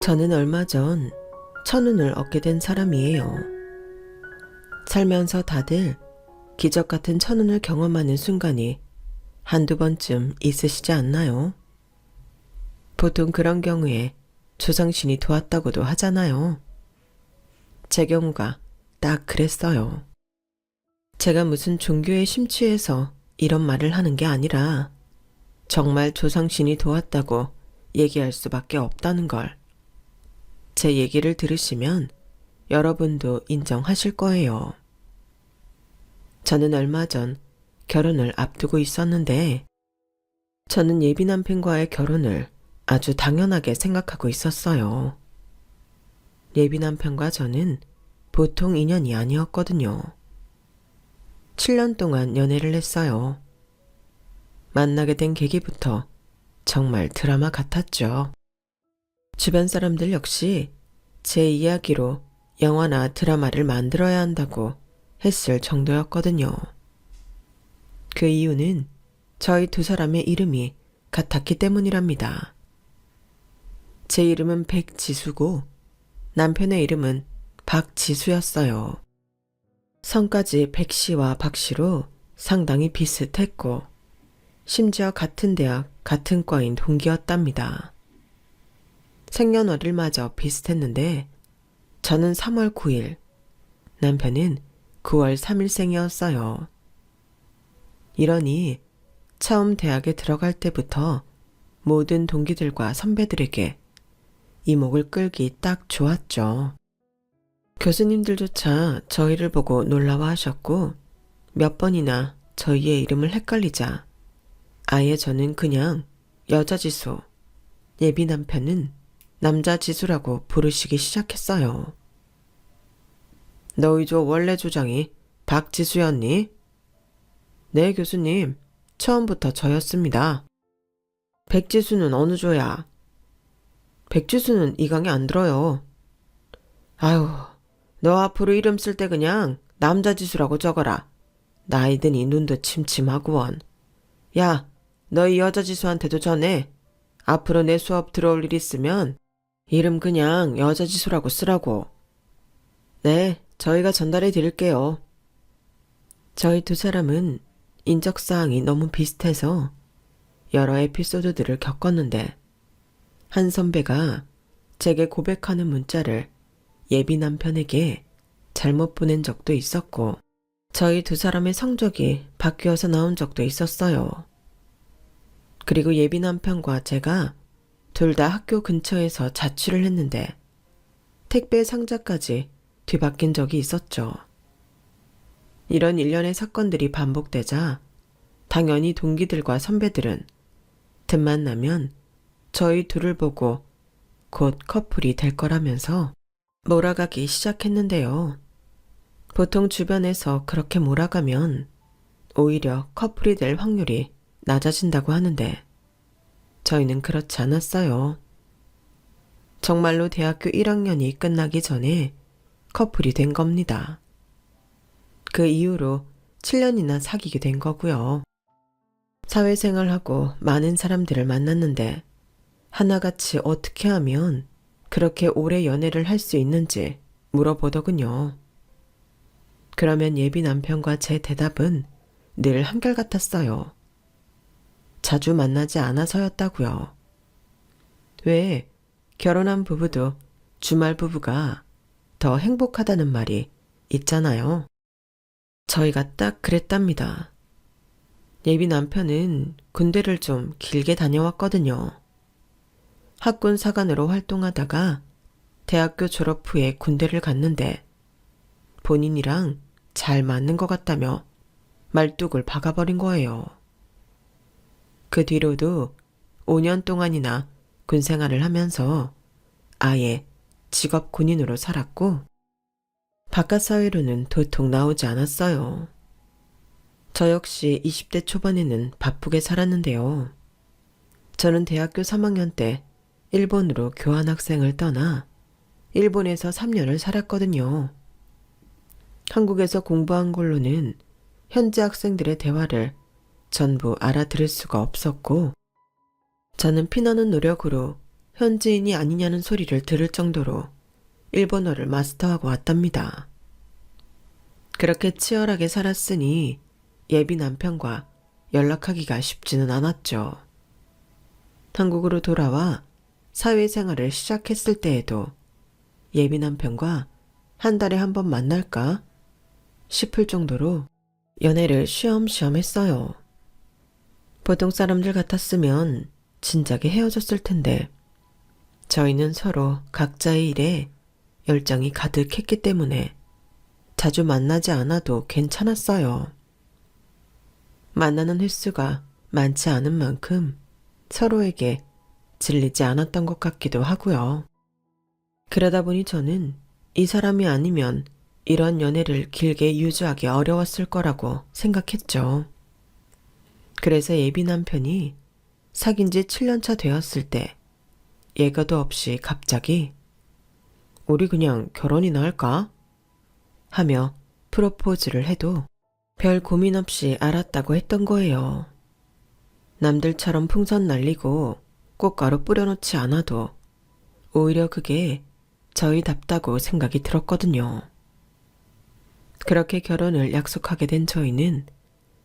저는 얼마 전 천운을 얻게 된 사람이에요. 살면서 다들 기적 같은 천운을 경험하는 순간이 한두 번쯤 있으시지 않나요? 보통 그런 경우에 조상신이 도왔다고도 하잖아요. 제 경우가 딱 그랬어요. 제가 무슨 종교에 심취해서 이런 말을 하는 게 아니라 정말 조상신이 도왔다고 얘기할 수밖에 없다는 걸 제 얘기를 들으시면 여러분도 인정하실 거예요. 저는 얼마 전 결혼을 앞두고 있었는데 저는 예비 남편과의 결혼을 아주 당연하게 생각하고 있었어요. 예비 남편과 저는 보통 인연이 아니었거든요. 7년 동안 연애를 했어요. 만나게 된 계기부터 정말 드라마 같았죠. 주변 사람들 역시 제 이야기로 영화나 드라마를 만들어야 한다고 했을 정도였거든요. 그 이유는 저희 두 사람의 이름이 같았기 때문이랍니다. 제 이름은 백지수고 남편의 이름은 박지수였어요. 성까지 백씨와 박씨로 상당히 비슷했고 심지어 같은 대학, 같은 과인 동기였답니다. 생년월일마저 비슷했는데 저는 3월 9일, 남편은 9월 3일생이었어요. 이러니 처음 대학에 들어갈 때부터 모든 동기들과 선배들에게 이목을 끌기 딱 좋았죠. 교수님들조차 저희를 보고 놀라워하셨고 몇 번이나 저희의 이름을 헷갈리자 아예 저는 그냥 여자지수, 예비 남편은 남자지수라고 부르시기 시작했어요. 너희 조 원래 조장이 박지수였니? 네, 교수님. 처음부터 저였습니다. 백지수는 어느 조야? 백지수는 이 강에 안 들어요. 아유, 너 앞으로 이름 쓸 때 그냥 남자지수라고 적어라. 나이 드니 눈도 침침하구원. 야, 너희 여자지수한테도 전해. 앞으로 내 수업 들어올 일 있으면 이름 그냥 여자지수라고 쓰라고. 네, 저희가 전달해 드릴게요. 저희 두 사람은 인적사항이 너무 비슷해서 여러 에피소드들을 겪었는데 한 선배가 제게 고백하는 문자를 예비 남편에게 잘못 보낸 적도 있었고 저희 두 사람의 성적이 바뀌어서 나온 적도 있었어요. 그리고 예비 남편과 제가 둘 다 학교 근처에서 자취를 했는데 택배 상자까지 뒤바뀐 적이 있었죠. 이런 일련의 사건들이 반복되자 당연히 동기들과 선배들은 틈만 나면 저희 둘을 보고 곧 커플이 될 거라면서 몰아가기 시작했는데요. 보통 주변에서 그렇게 몰아가면 오히려 커플이 될 확률이 낮아진다고 하는데 저희는 그렇지 않았어요. 정말로 대학교 1학년이 끝나기 전에 커플이 된 겁니다. 그 이후로 7년이나 사귀게 된 거고요. 사회생활하고 많은 사람들을 만났는데 하나같이 어떻게 하면 그렇게 오래 연애를 할 수 있는지 물어보더군요. 그러면 예비 남편과 제 대답은 늘 한결같았어요. 자주 만나지 않아서였다고요. 왜 결혼한 부부도 주말 부부가 더 행복하다는 말이 있잖아요. 저희가 딱 그랬답니다. 예비 남편은 군대를 좀 길게 다녀왔거든요. 학군 사관으로 활동하다가 대학교 졸업 후에 군대를 갔는데 본인이랑 잘 맞는 것 같다며 말뚝을 박아버린 거예요. 그 뒤로도 5년 동안이나 군 생활을 하면서 아예 직업 군인으로 살았고 바깥 사회로는 도통 나오지 않았어요. 저 역시 20대 초반에는 바쁘게 살았는데요. 저는 대학교 3학년 때 일본으로 교환학생을 떠나 일본에서 3년을 살았거든요. 한국에서 공부한 걸로는 현지 학생들의 대화를 전부 알아들을 수가 없었고 저는 피나는 노력으로 현지인이 아니냐는 소리를 들을 정도로 일본어를 마스터하고 왔답니다. 그렇게 치열하게 살았으니 예비 남편과 연락하기가 쉽지는 않았죠. 한국으로 돌아와 사회생활을 시작했을 때에도 예비 남편과 한 달에 한 번 만날까 싶을 정도로 연애를 쉬엄쉬엄 했어요. 보통 사람들 같았으면 진작에 헤어졌을 텐데 저희는 서로 각자의 일에 열정이 가득했기 때문에 자주 만나지 않아도 괜찮았어요. 만나는 횟수가 많지 않은 만큼 서로에게 질리지 않았던 것 같기도 하고요. 그러다 보니 저는 이 사람이 아니면 이런 연애를 길게 유지하기 어려웠을 거라고 생각했죠. 그래서 예비 남편이 사귄 지 7년 차 되었을 때 예고도 없이 갑자기 우리 그냥 결혼이나 할까? 하며 프로포즈를 해도 별 고민 없이 알았다고 했던 거예요. 남들처럼 풍선 날리고 꽃가루 뿌려놓지 않아도 오히려 그게 저희답다고 생각이 들었거든요. 그렇게 결혼을 약속하게 된 저희는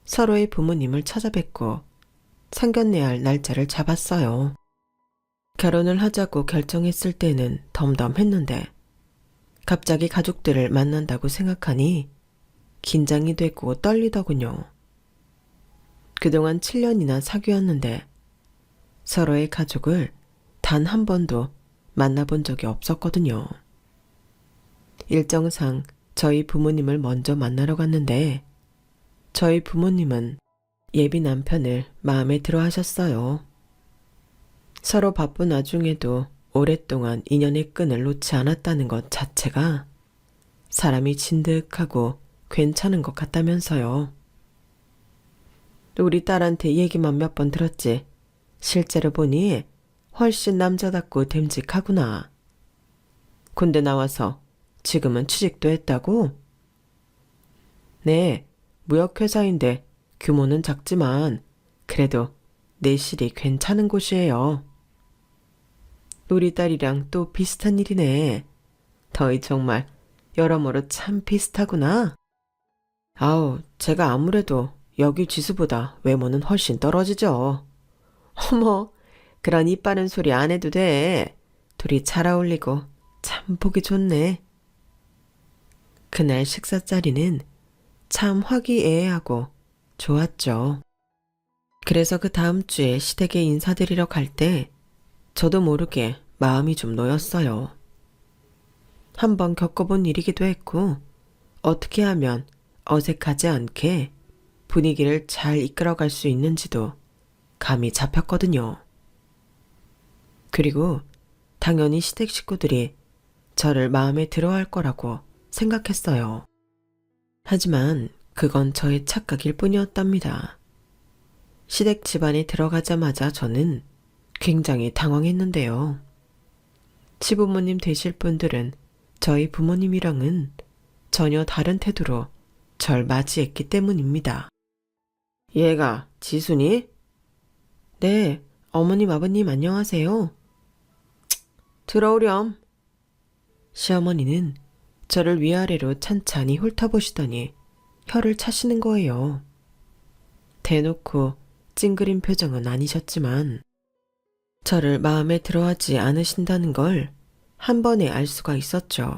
서로의 부모님을 찾아뵙고 상견례 할 날짜를 잡았어요. 결혼을 하자고 결정했을 때는 덤덤했는데 갑자기 가족들을 만난다고 생각하니 긴장이 되고 떨리더군요. 그동안 7년이나 사귀었는데 서로의 가족을 단 한 번도 만나본 적이 없었거든요. 일정상 저희 부모님을 먼저 만나러 갔는데 저희 부모님은 예비 남편을 마음에 들어 하셨어요. 서로 바쁜 와중에도 오랫동안 인연의 끈을 놓지 않았다는 것 자체가 사람이 진득하고 괜찮은 것 같다면서요. 우리 딸한테 얘기만 몇 번 들었지 실제로 보니 훨씬 남자답고 됨직하구나. 군대 나와서 지금은 취직도 했다고? 네, 무역회사인데 규모는 작지만 그래도 내실이 괜찮은 곳이에요. 우리 딸이랑 또 비슷한 일이네. 더이 정말 여러모로 참 비슷하구나. 아우, 제가 아무래도 여기 지수보다 외모는 훨씬 떨어지죠. 어머, 그런 이빠른 소리 안 해도 돼. 둘이 잘 어울리고 참 보기 좋네. 그날 식사 자리는 참 화기애애하고 좋았죠. 그래서 그 다음 주에 시댁에 인사드리러 갈 때 저도 모르게 마음이 좀 놓였어요. 한번 겪어본 일이기도 했고 어떻게 하면 어색하지 않게 분위기를 잘 이끌어갈 수 있는지도 감이 잡혔거든요. 그리고 당연히 시댁 식구들이 저를 마음에 들어할 거라고 생각했어요. 하지만 그건 저의 착각일 뿐이었답니다. 시댁 집안에 들어가자마자 저는 굉장히 당황했는데요. 시부모님 되실 분들은 저희 부모님이랑은 전혀 다른 태도로 절 맞이했기 때문입니다. 얘가 지순이? 네, 어머님 아버님 안녕하세요. 들어오렴. 시어머니는 저를 위아래로 찬찬히 훑어보시더니 혀를 차시는 거예요. 대놓고 찡그린 표정은 아니셨지만 저를 마음에 들어하지 않으신다는 걸 한 번에 알 수가 있었죠.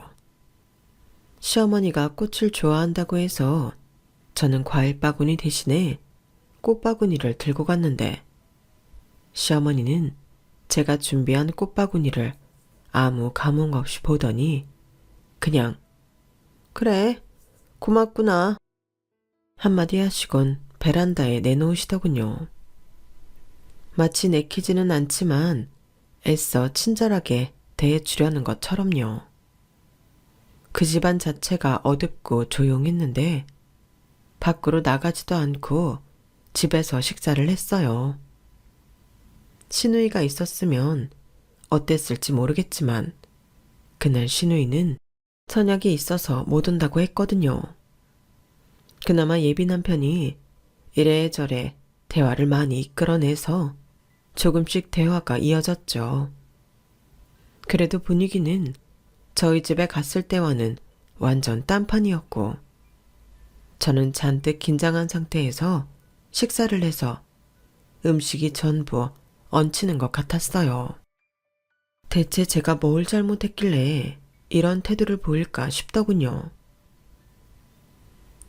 시어머니가 꽃을 좋아한다고 해서 저는 과일 바구니 대신에 꽃 바구니를 들고 갔는데 시어머니는 제가 준비한 꽃 바구니를 아무 감흥 없이 보더니 그냥 그래, 고맙구나 한마디 하시곤 베란다에 내놓으시더군요. 마치 내키지는 않지만 애써 친절하게 대해주려는 것처럼요. 그 집안 자체가 어둡고 조용했는데 밖으로 나가지도 않고 집에서 식사를 했어요. 시누이가 있었으면 어땠을지 모르겠지만 그날 시누이는 선약이 있어서 못 온다고 했거든요. 그나마 예비 남편이 이래저래 대화를 많이 이끌어내서 조금씩 대화가 이어졌죠. 그래도 분위기는 저희 집에 갔을 때와는 완전 딴판이었고, 저는 잔뜩 긴장한 상태에서 식사를 해서 음식이 전부 얹히는 것 같았어요. 대체 제가 뭘 잘못했길래 이런 태도를 보일까 싶더군요.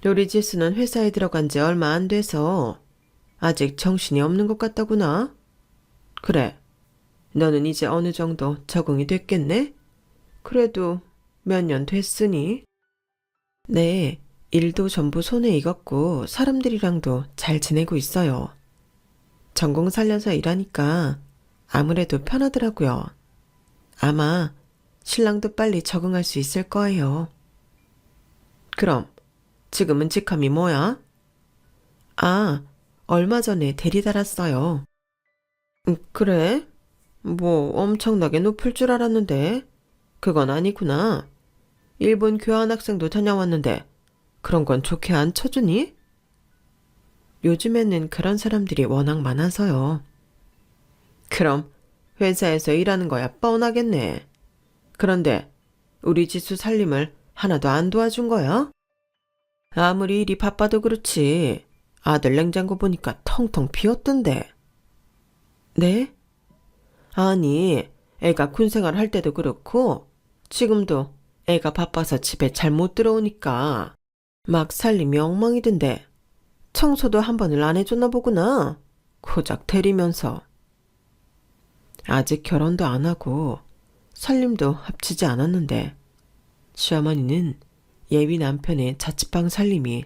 우리 지수는 회사에 들어간 지 얼마 안 돼서 아직 정신이 없는 것 같다구나. 그래, 너는 이제 어느 정도 적응이 됐겠네? 그래도 몇 년 됐으니. 네, 일도 전부 손에 익었고 사람들이랑도 잘 지내고 있어요. 전공 살려서 일하니까 아무래도 편하더라고요. 아마 신랑도 빨리 적응할 수 있을 거예요. 그럼 지금은 직함이 뭐야? 아, 얼마 전에 대리 달았어요. 그래? 뭐 엄청나게 높을 줄 알았는데 그건 아니구나. 일본 교환학생도 다녀왔는데 그런 건 좋게 안 쳐주니? 요즘에는 그런 사람들이 워낙 많아서요. 그럼 회사에서 일하는 거야 뻔하겠네. 그런데 우리 지수 살림을 하나도 안 도와준 거야? 아무리 일이 바빠도 그렇지. 아들 냉장고 보니까 텅텅 비었던데. 네? 아니, 애가 군생활 할 때도 그렇고 지금도 애가 바빠서 집에 잘 못 들어오니까 막 살림이 엉망이던데 청소도 한 번을 안 해줬나 보구나. 고작 대리면서. 아직 결혼도 안 하고 살림도 합치지 않았는데 시어머니는 예비 남편의 자취방 살림이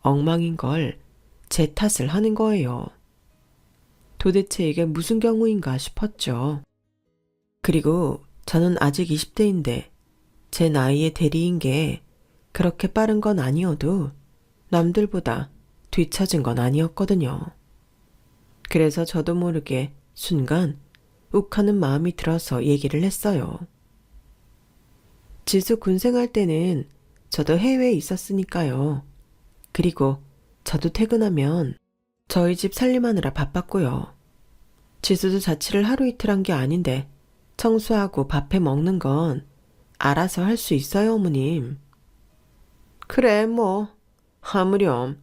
엉망인 걸 제 탓을 하는 거예요. 도대체 이게 무슨 경우인가 싶었죠. 그리고 저는 아직 20대인데 제 나이에 대리인 게 그렇게 빠른 건 아니어도 남들보다 뒤처진 건 아니었거든요. 그래서 저도 모르게 순간 욱하는 마음이 들어서 얘기를 했어요. 지수 군생할 때는 저도 해외에 있었으니까요. 그리고 저도 퇴근하면 저희 집 살림하느라 바빴고요. 지수도 자취를 하루 이틀 한 게 아닌데 청소하고 밥해 먹는 건 알아서 할 수 있어요, 어머님. 그래, 뭐 아무렴.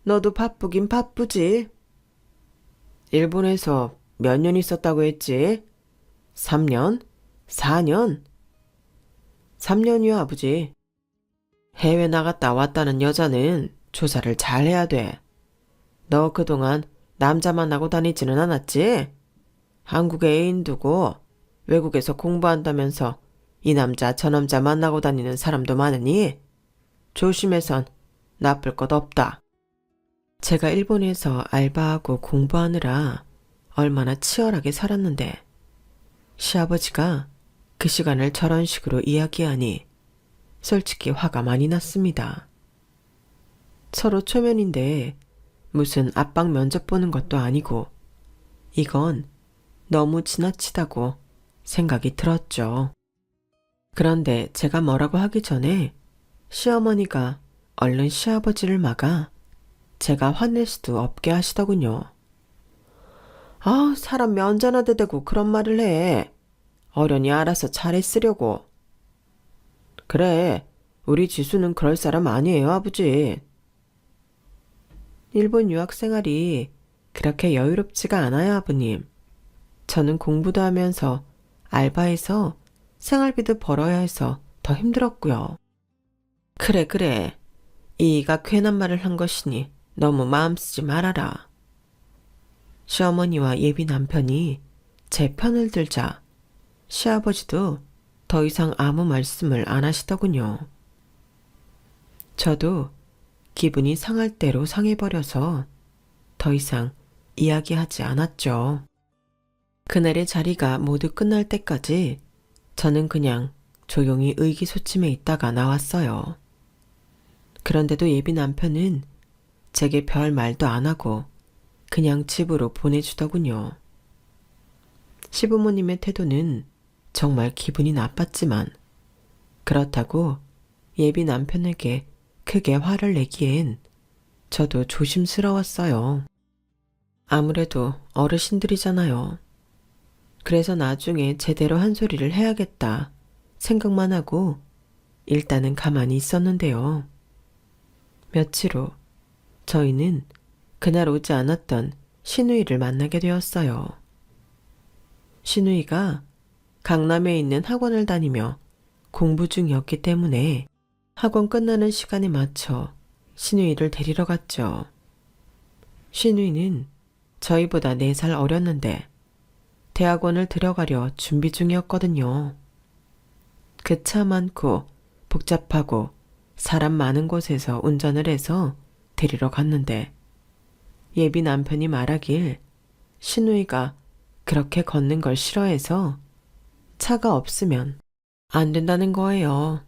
너도 바쁘긴 바쁘지. 일본에서 몇 년 있었다고 했지? 3년? 4년? 3년이요, 아버지. 해외 나갔다 왔다는 여자는 조사를 잘 해야 돼. 너 그동안 남자 만나고 다니지는 않았지? 한국에 애인 두고 외국에서 공부한다면서 이 남자 저 남자 만나고 다니는 사람도 많으니 조심해선 나쁠 것 없다. 제가 일본에서 알바하고 공부하느라 얼마나 치열하게 살았는데 시아버지가 그 시간을 저런 식으로 이야기하니 솔직히 화가 많이 났습니다. 서로 초면인데 무슨 압박 면접 보는 것도 아니고 이건 너무 지나치다고 생각이 들었죠. 그런데 제가 뭐라고 하기 전에 시어머니가 얼른 시아버지를 막아 제가 화낼 수도 없게 하시더군요. 아, 사람 면전하대 대고 그런 말을 해. 어련히 알아서 잘했으려고. 그래, 우리 지수는 그럴 사람 아니에요, 아버지. 일본 유학 생활이 그렇게 여유롭지가 않아요, 아버님. 저는 공부도 하면서 알바해서 생활비도 벌어야 해서 더 힘들었고요. 그래, 그래. 이가 괜한 말을 한 것이니 너무 마음 쓰지 말아라. 시어머니와 예비 남편이 제 편을 들자 시아버지도 더 이상 아무 말씀을 안 하시더군요. 저도 기분이 상할 대로 상해버려서 더 이상 이야기하지 않았죠. 그날의 자리가 모두 끝날 때까지 저는 그냥 조용히 의기소침해 있다가 나왔어요. 그런데도 예비 남편은 제게 별 말도 안 하고 그냥 집으로 보내주더군요. 시부모님의 태도는 정말 기분이 나빴지만 그렇다고 예비 남편에게 크게 화를 내기엔 저도 조심스러웠어요. 아무래도 어르신들이잖아요. 그래서 나중에 제대로 한 소리를 해야겠다 생각만 하고 일단은 가만히 있었는데요. 며칠 후 저희는 그날 오지 않았던 신우이를 만나게 되었어요. 신우이가 강남에 있는 학원을 다니며 공부 중이었기 때문에 학원 끝나는 시간에 맞춰 신우이를 데리러 갔죠. 신우이는 저희보다 4살 어렸는데 대학원을 들어가려 준비 중이었거든요. 그 차 많고 복잡하고 사람 많은 곳에서 운전을 해서 데리러 갔는데 예비 남편이 말하길 신우이가 그렇게 걷는 걸 싫어해서 차가 없으면 안 된다는 거예요.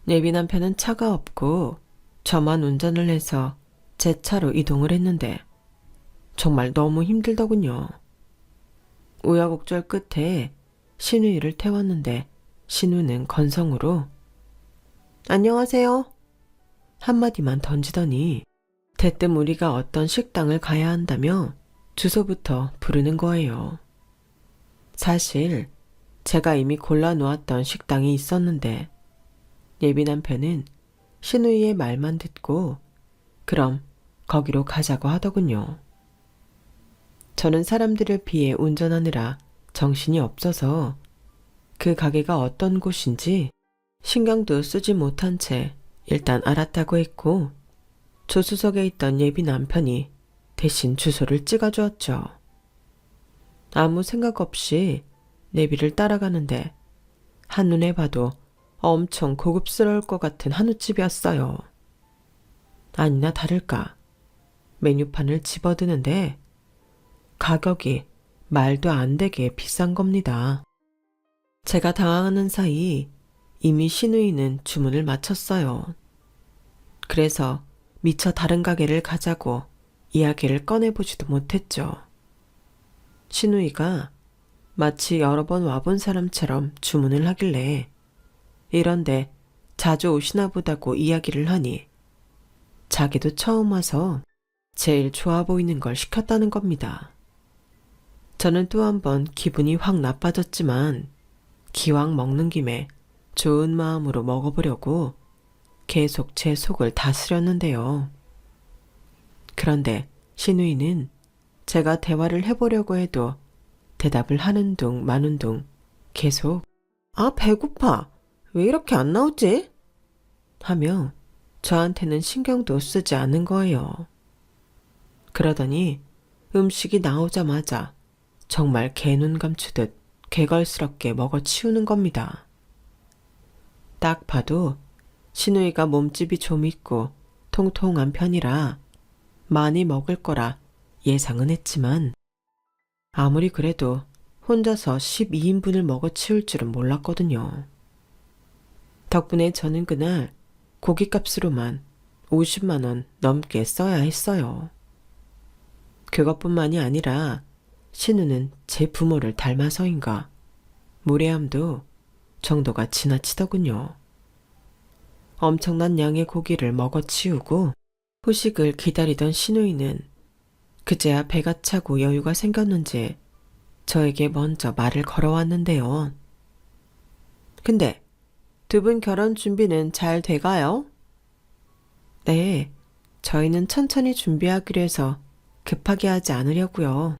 예비 남편은 차가 없고 저만 운전을 해서 제 차로 이동을 했는데 정말 너무 힘들더군요. 우여곡절 끝에 신우이를 태웠는데 신우는 건성으로 안녕하세요 한마디만 던지더니 대뜸 우리가 어떤 식당을 가야 한다며 주소부터 부르는 거예요. 사실 제가 이미 골라놓았던 식당이 있었는데 예비 남편은 신우이의 말만 듣고 그럼 거기로 가자고 하더군요. 저는 사람들을 피해 운전하느라 정신이 없어서 그 가게가 어떤 곳인지 신경도 쓰지 못한 채 일단 알았다고 했고 조수석에 있던 예비 남편이 대신 주소를 찍어주었죠. 아무 생각 없이 내비를 따라가는데 한눈에 봐도 엄청 고급스러울 것 같은 한우집이었어요. 아니나 다를까 메뉴판을 집어드는데 가격이 말도 안 되게 비싼 겁니다. 제가 당황하는 사이 이미 신우이는 주문을 마쳤어요. 그래서 미처 다른 가게를 가자고 이야기를 꺼내보지도 못했죠. 신우이가 마치 여러 번 와본 사람처럼 주문을 하길래 이런데 자주 오시나 보다고 이야기를 하니 자기도 처음 와서 제일 좋아 보이는 걸 시켰다는 겁니다. 저는 또 한 번 기분이 확 나빠졌지만 기왕 먹는 김에 좋은 마음으로 먹어보려고 계속 제 속을 다스렸는데요. 그런데 신우이는 제가 대화를 해보려고 해도 대답을 하는 둥 마는 둥 계속 아 배고파 왜 이렇게 안 나오지? 하며 저한테는 신경도 쓰지 않는 거예요. 그러더니 음식이 나오자마자 정말 개눈 감추듯 개걸스럽게 먹어치우는 겁니다. 딱 봐도 신우이가 몸집이 좀 있고 통통한 편이라 많이 먹을 거라 예상은 했지만 아무리 그래도 혼자서 12인분을 먹어치울 줄은 몰랐거든요. 덕분에 저는 그날 고깃값으로만 50만 원 넘게 써야 했어요. 그것뿐만이 아니라 신우는 제 부모를 닮아서인가 무례함도 정도가 지나치더군요. 엄청난 양의 고기를 먹어치우고 후식을 기다리던 신우이는 그제야 배가 차고 여유가 생겼는지 저에게 먼저 말을 걸어왔는데요. 근데 두 분 결혼 준비는 잘 돼가요? 네, 저희는 천천히 준비하기로 해서 급하게 하지 않으려고요.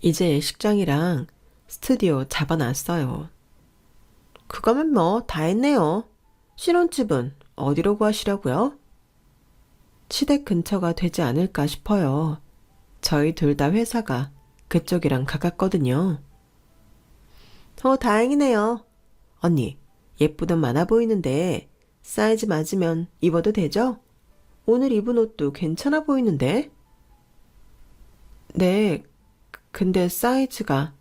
이제 예식장이랑 스튜디오 잡아놨어요. 그거면 뭐 다 했네요. 신혼집은 어디로 구하시려고요? 시댁 근처가 되지 않을까 싶어요. 저희 둘 다 회사가 그쪽이랑 가깝거든요. 다행이네요. 언니, 예쁘던 많아 보이는데 사이즈 맞으면 입어도 되죠? 오늘 입은 옷도 괜찮아 보이는데? 네, 근데 사이즈가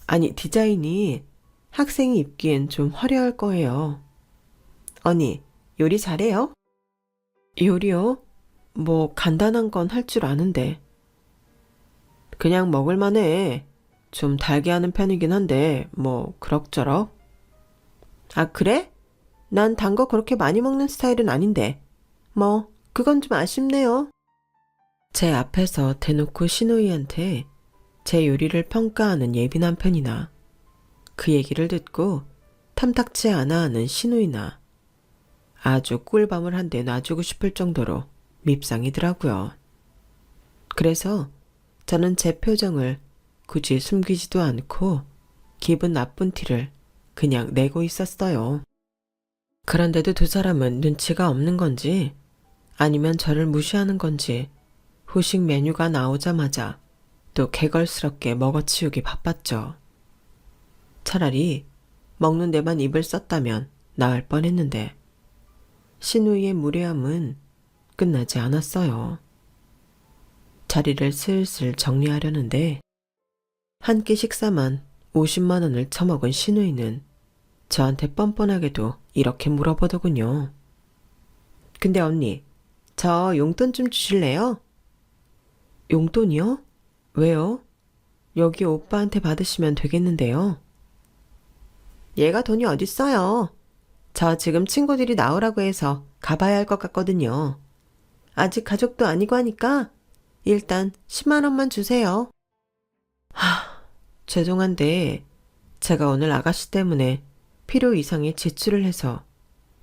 아니 디자인이 학생이 입기엔 좀 화려할 거예요. 언니, 요리 잘해요? 요리요? 뭐 간단한 건 할 줄 아는데. 그냥 먹을만해. 좀 달게 하는 편이긴 한데 뭐 그럭저럭. 아 그래? 난 단 거 그렇게 많이 먹는 스타일은 아닌데. 뭐 그건 좀 아쉽네요. 제 앞에서 대놓고 신우이한테 제 요리를 평가하는 예비 남편이나 그 얘기를 듣고 탐탁치 않아 하는 시누이나 아주 꿀밤을 한 대 놔주고 싶을 정도로 밉상이더라고요. 그래서 저는 제 표정을 굳이 숨기지도 않고 기분 나쁜 티를 그냥 내고 있었어요. 그런데도 두 사람은 눈치가 없는 건지 아니면 저를 무시하는 건지 후식 메뉴가 나오자마자 또 개걸스럽게 먹어치우기 바빴죠. 차라리 먹는 데만 입을 썼다면 나을 뻔했는데 시누이의 무례함은 끝나지 않았어요. 자리를 슬슬 정리하려는데 한 끼 식사만 50만 원을 처먹은 시누이는 저한테 뻔뻔하게도 이렇게 물어보더군요. 근데 언니, 저 용돈 좀 주실래요? 용돈이요? 왜요? 여기 오빠한테 받으시면 되겠는데요. 얘가 돈이 어딨어요. 저 지금 친구들이 나오라고 해서 가봐야 할 것 같거든요. 아직 가족도 아니고 하니까 일단 10만 원만 주세요. 죄송한데 제가 오늘 아가씨 때문에 필요 이상의 지출을 해서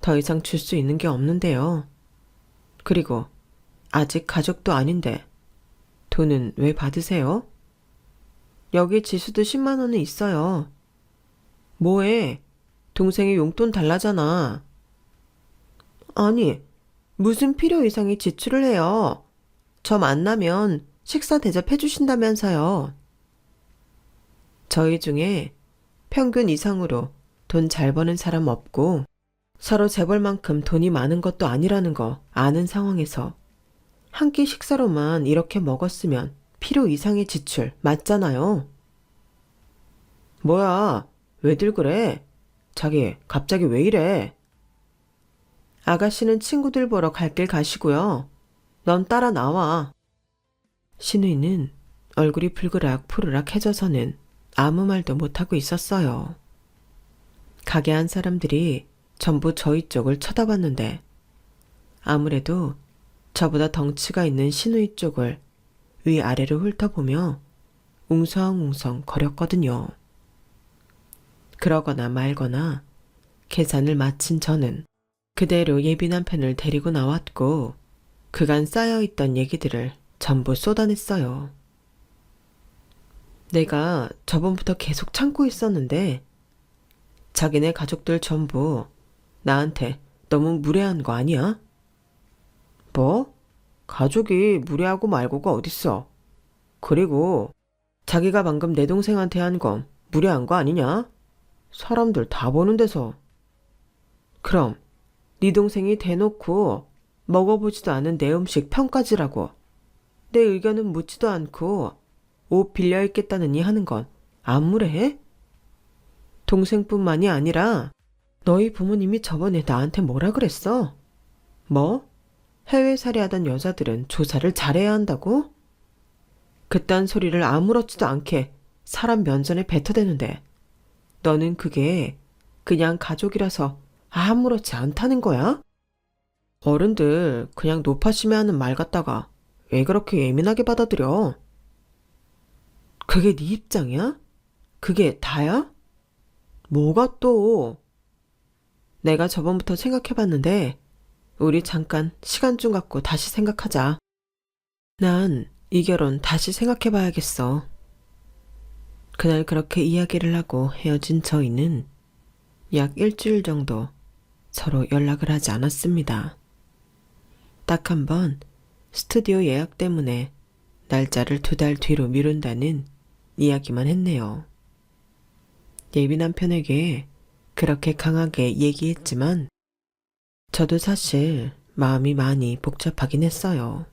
더 이상 줄 수 있는 게 없는데요. 그리고 아직 가족도 아닌데 돈은 왜 받으세요? 여기 지수도 10만 원은 있어요. 뭐해? 동생이 용돈 달라잖아. 아니, 무슨 필요 이상의 지출을 해요. 저 만나면 식사 대접해 주신다면서요. 저희 중에 평균 이상으로 돈 잘 버는 사람 없고 서로 재벌만큼 돈이 많은 것도 아니라는 거 아는 상황에서 한 끼 식사로만 이렇게 먹었으면 필요 이상의 지출 맞잖아요. 뭐야, 왜들 그래? 자기 갑자기 왜 이래? 아가씨는 친구들 보러 갈 길 가시고요. 넌 따라 나와. 신우이는 얼굴이 불그락 푸르락해져서는 아무 말도 못하고 있었어요. 가게 안 사람들이 전부 저희 쪽을 쳐다봤는데 아무래도 저보다 덩치가 있는 시누이 쪽을 위아래로 훑어보며 웅성웅성 거렸거든요. 그러거나 말거나 계산을 마친 저는 그대로 예비 남편을 데리고 나왔고 그간 쌓여있던 얘기들을 전부 쏟아냈어요. 내가 저번부터 계속 참고 있었는데 자기네 가족들 전부 나한테 너무 무례한 거 아니야? 뭐? 가족이 무례하고 말고가 어딨어. 그리고 자기가 방금 내 동생한테 한 건 무례한 거 아니냐? 사람들 다 보는 데서. 그럼 네 동생이 대놓고 먹어보지도 않은 내 음식 평가지라고 내 의견은 묻지도 않고 옷 빌려 입겠다느니 하는 건 안 무례해? 동생뿐만이 아니라 너희 부모님이 저번에 나한테 뭐라 그랬어? 뭐? 해외 살이하던 여자들은 조사를 잘해야 한다고? 그딴 소리를 아무렇지도 않게 사람 면전에 뱉어대는데 너는 그게 그냥 가족이라서 아무렇지 않다는 거야? 어른들 그냥 노파심해하는 말 같다가 왜 그렇게 예민하게 받아들여? 그게 네 입장이야? 그게 다야? 뭐가 또? 내가 저번부터 생각해봤는데 우리 잠깐 시간 좀 갖고 다시 생각하자. 난 이 결혼 다시 생각해봐야겠어. 그날 그렇게 이야기를 하고 헤어진 저희는 약 일주일 정도 서로 연락을 하지 않았습니다. 딱 한 번 스튜디오 예약 때문에 날짜를 2달 뒤로 미룬다는 이야기만 했네요. 예비 남편에게 그렇게 강하게 얘기했지만 저도 사실 마음이 많이 복잡하긴 했어요.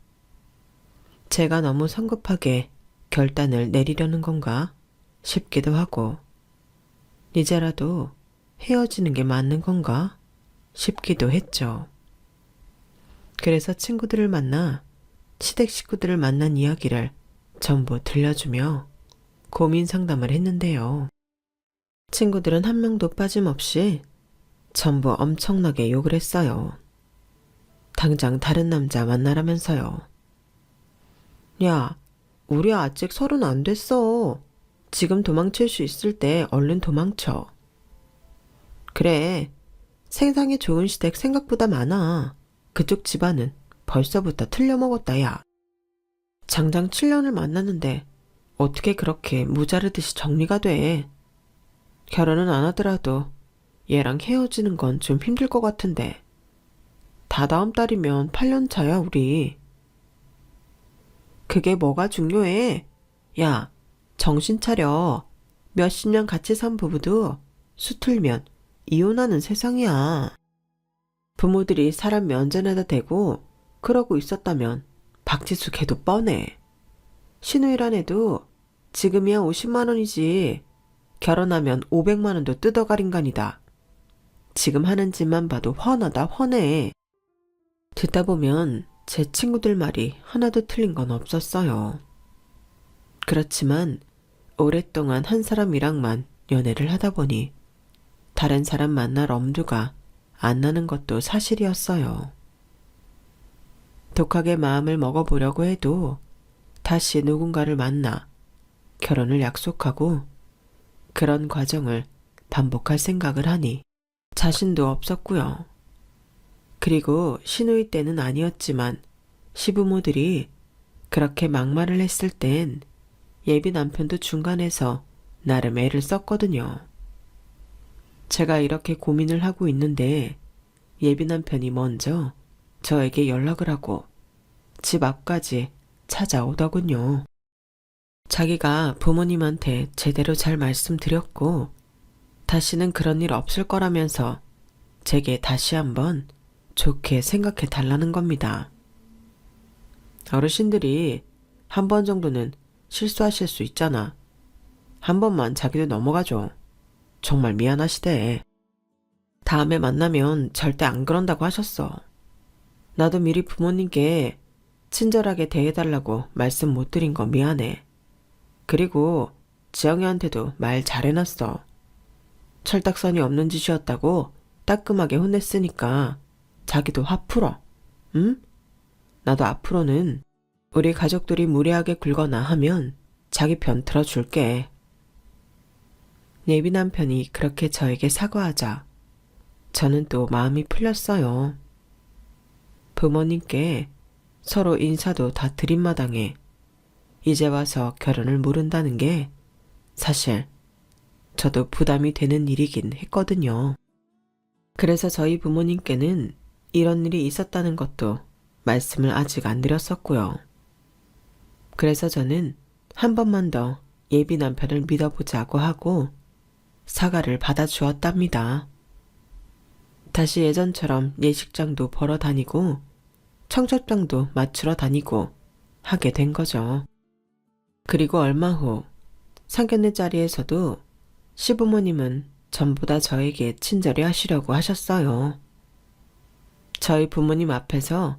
제가 너무 성급하게 결단을 내리려는 건가 싶기도 하고 이제라도 헤어지는 게 맞는 건가 싶기도 했죠. 그래서 친구들을 만나 시댁 식구들을 만난 이야기를 전부 들려주며 고민 상담을 했는데요. 친구들은 한 명도 빠짐없이 전부 엄청나게 욕을 했어요. 당장 다른 남자 만나라면서요. 야, 우리 아직 30 안 됐어. 지금 도망칠 수 있을 때 얼른 도망쳐. 그래, 세상에 좋은 시댁 생각보다 많아. 그쪽 집안은 벌써부터 틀려먹었다, 야. 장장 7년을 만났는데 어떻게 그렇게 무자르듯이 정리가 돼. 결혼은 안 하더라도 얘랑 헤어지는 건 좀 힘들 것 같은데. 다다음 달이면 8년 차야, 우리. 그게 뭐가 중요해? 야, 정신 차려. 몇십 년 같이 산 부부도 수틀면 이혼하는 세상이야. 부모들이 사람 면전에다 대고 그러고 있었다면 박지수 걔도 뻔해. 신우이란 애도 지금이야 50만 원이지. 결혼하면 500만 원도 뜯어갈 인간이다. 지금 하는 짓만 봐도 훤하다 훤해. 듣다 보면 제 친구들 말이 하나도 틀린 건 없었어요. 그렇지만 오랫동안 한 사람이랑만 연애를 하다 보니 다른 사람 만날 엄두가 안 나는 것도 사실이었어요. 독하게 마음을 먹어보려고 해도 다시 누군가를 만나 결혼을 약속하고 그런 과정을 반복할 생각을 하니 자신도 없었고요. 그리고 시누이 때는 아니었지만 시부모들이 그렇게 막말을 했을 땐 예비 남편도 중간에서 나름 애를 썼거든요. 제가 이렇게 고민을 하고 있는데 예비 남편이 먼저 저에게 연락을 하고 집 앞까지 찾아오더군요. 자기가 부모님한테 제대로 잘 말씀드렸고 다시는 그런 일 없을 거라면서 제게 다시 한번 좋게 생각해 달라는 겁니다. 어르신들이 한 번 정도는 실수하실 수 있잖아. 한 번만 자기도 넘어가줘. 정말 미안하시대. 다음에 만나면 절대 안 그런다고 하셨어. 나도 미리 부모님께 친절하게 대해달라고 말씀 못 드린 거 미안해. 그리고 지영이한테도 말 잘해놨어. 철딱선이 없는 짓이었다고 따끔하게 혼냈으니까 자기도 화 풀어. 응? 나도 앞으로는 우리 가족들이 무례하게 굴거나 하면 자기 편 들어줄게. 예비 남편이 그렇게 저에게 사과하자 저는 또 마음이 풀렸어요. 부모님께 서로 인사도 다 드린 마당에 이제 와서 결혼을 모른다는 게 사실 저도 부담이 되는 일이긴 했거든요. 그래서 저희 부모님께는 이런 일이 있었다는 것도 말씀을 아직 안 드렸었고요. 그래서 저는 한 번만 더 예비 남편을 믿어보자고 하고 사과를 받아주었답니다. 다시 예전처럼 예식장도 보러 다니고 청첩장도 맞추러 다니고 하게 된 거죠. 그리고 얼마 후 상견례 자리에서도 시부모님은 전보다 저에게 친절히 하시려고 하셨어요. 저희 부모님 앞에서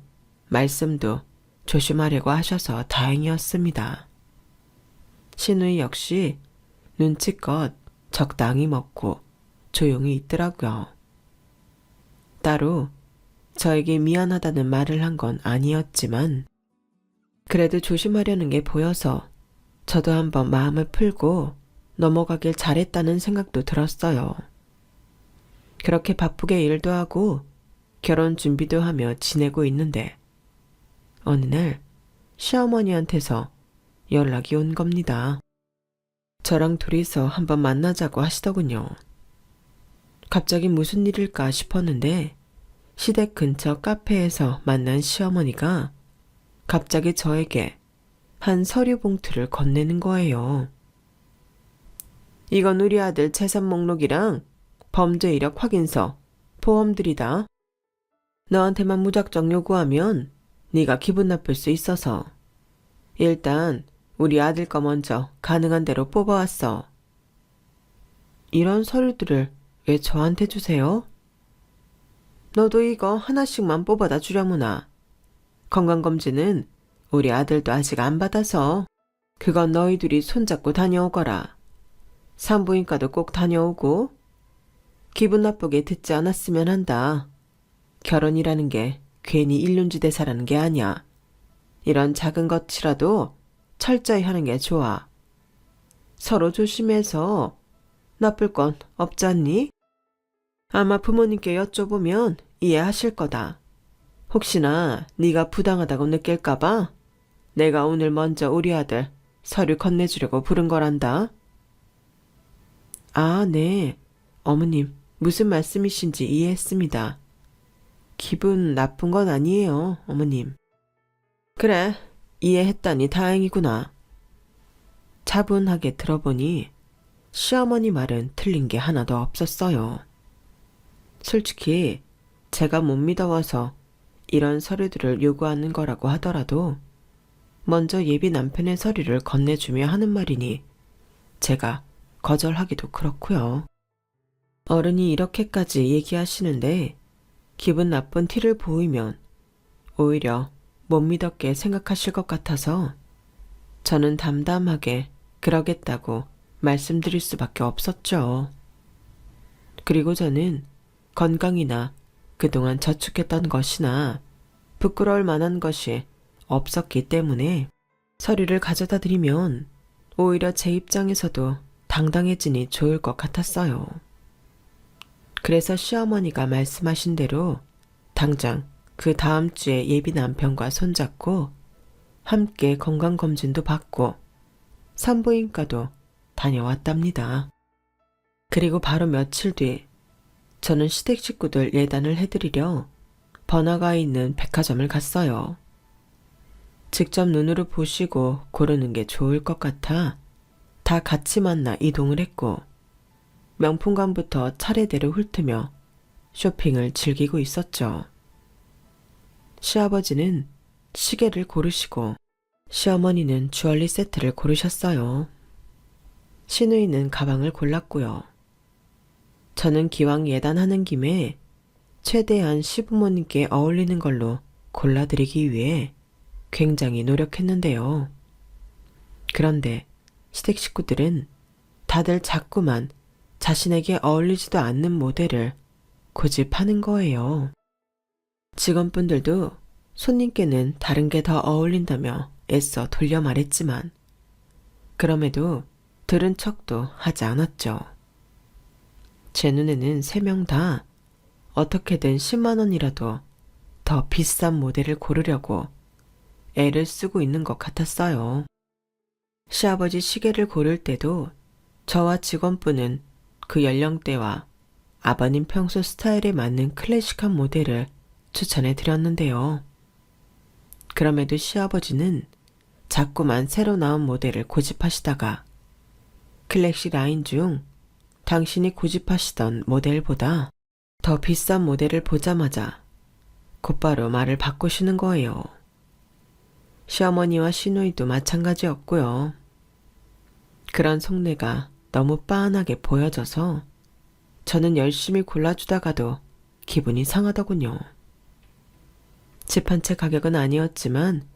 말씀도 조심하려고 하셔서 다행이었습니다. 시누이 역시 눈치껏 적당히 먹고 조용히 있더라고요. 따로 저에게 미안하다는 말을 한 건 아니었지만 그래도 조심하려는 게 보여서 저도 한번 마음을 풀고 넘어가길 잘했다는 생각도 들었어요. 그렇게 바쁘게 일도 하고 결혼 준비도 하며 지내고 있는데 어느 날 시어머니한테서 연락이 온 겁니다. 저랑 둘이서 한번 만나자고 하시더군요. 갑자기 무슨 일일까 싶었는데 시댁 근처 카페에서 만난 시어머니가 갑자기 저에게 한 서류 봉투를 건네는 거예요. 이건 우리 아들 재산 목록이랑 범죄 이력 확인서, 보험들이다. 너한테만 무작정 요구하면 네가 기분 나쁠 수 있어서 일단 우리 아들 거 먼저 가능한 대로 뽑아왔어. 이런 서류들을 왜 저한테 주세요? 너도 이거 하나씩만 뽑아다 주려무나. 건강검진은 우리 아들도 아직 안 받아서 그건 너희들이 손잡고 다녀오거라. 산부인과도 꼭 다녀오고 기분 나쁘게 듣지 않았으면 한다. 결혼이라는 게 괜히 일륜지대사라는 게 아니야. 이런 작은 것이라도 철저히 하는 게 좋아. 서로 조심해서 나쁠 건 없잖니? 아마 부모님께 여쭤보면 이해하실 거다. 혹시나 네가 부당하다고 느낄까봐 내가 오늘 먼저 우리 아들 서류 건네주려고 부른 거란다. 아, 네. 어머님, 무슨 말씀이신지 이해했습니다. 기분 나쁜 건 아니에요, 어머님. 그래, 이해했다니 다행이구나. 차분하게 들어보니 시어머니 말은 틀린 게 하나도 없었어요. 솔직히 제가 못 믿어와서 이런 서류들을 요구하는 거라고 하더라도 먼저 예비 남편의 서류를 건네주며 하는 말이니 제가 거절하기도 그렇고요. 어른이 이렇게까지 얘기하시는데 기분 나쁜 티를 보이면 오히려 못 믿었게 생각하실 것 같아서 저는 담담하게 그러겠다고 말씀드릴 수밖에 없었죠. 그리고 저는 건강이나 그동안 저축했던 것이나 부끄러울 만한 것이 없었기 때문에 서류를 가져다 드리면 오히려 제 입장에서도 당당해지니 좋을 것 같았어요. 그래서 시어머니가 말씀하신 대로 당장 그 다음 주에 예비 남편과 손잡고 함께 건강검진도 받고 산부인과도 다녀왔답니다. 그리고 바로 며칠 뒤 저는 시댁 식구들 예단을 해드리려 번화가에 있는 백화점을 갔어요. 직접 눈으로 보시고 고르는 게 좋을 것 같아 다 같이 만나 이동을 했고 명품관부터 차례대로 훑으며 쇼핑을 즐기고 있었죠. 시아버지는 시계를 고르시고 시어머니는 주얼리 세트를 고르셨어요. 시누이는 가방을 골랐고요. 저는 기왕 예단하는 김에 최대한 시부모님께 어울리는 걸로 골라드리기 위해 굉장히 노력했는데요. 그런데 시댁 식구들은 다들 자꾸만 자신에게 어울리지도 않는 모델을 고집하는 거예요. 직원분들도 손님께는 다른 게 더 어울린다며 애써 돌려 말했지만 그럼에도 들은 척도 하지 않았죠. 제 눈에는 3명 다 어떻게든 10만 원이라도 더 비싼 모델을 고르려고 애를 쓰고 있는 것 같았어요. 시아버지 시계를 고를 때도 저와 직원분은 그 연령대와 아버님 평소 스타일에 맞는 클래식한 모델을 추천해 드렸는데요. 그럼에도 시아버지는 자꾸만 새로 나온 모델을 고집하시다가 클래식 라인 중 당신이 고집하시던 모델보다 더 비싼 모델을 보자마자 곧바로 말을 바꾸시는 거예요. 시어머니와 시누이도 마찬가지였고요. 그런 속내가 너무 빤하게 보여져서 저는 열심히 골라주다가도 기분이 상하더군요. 집 한 채 가격은 아니었지만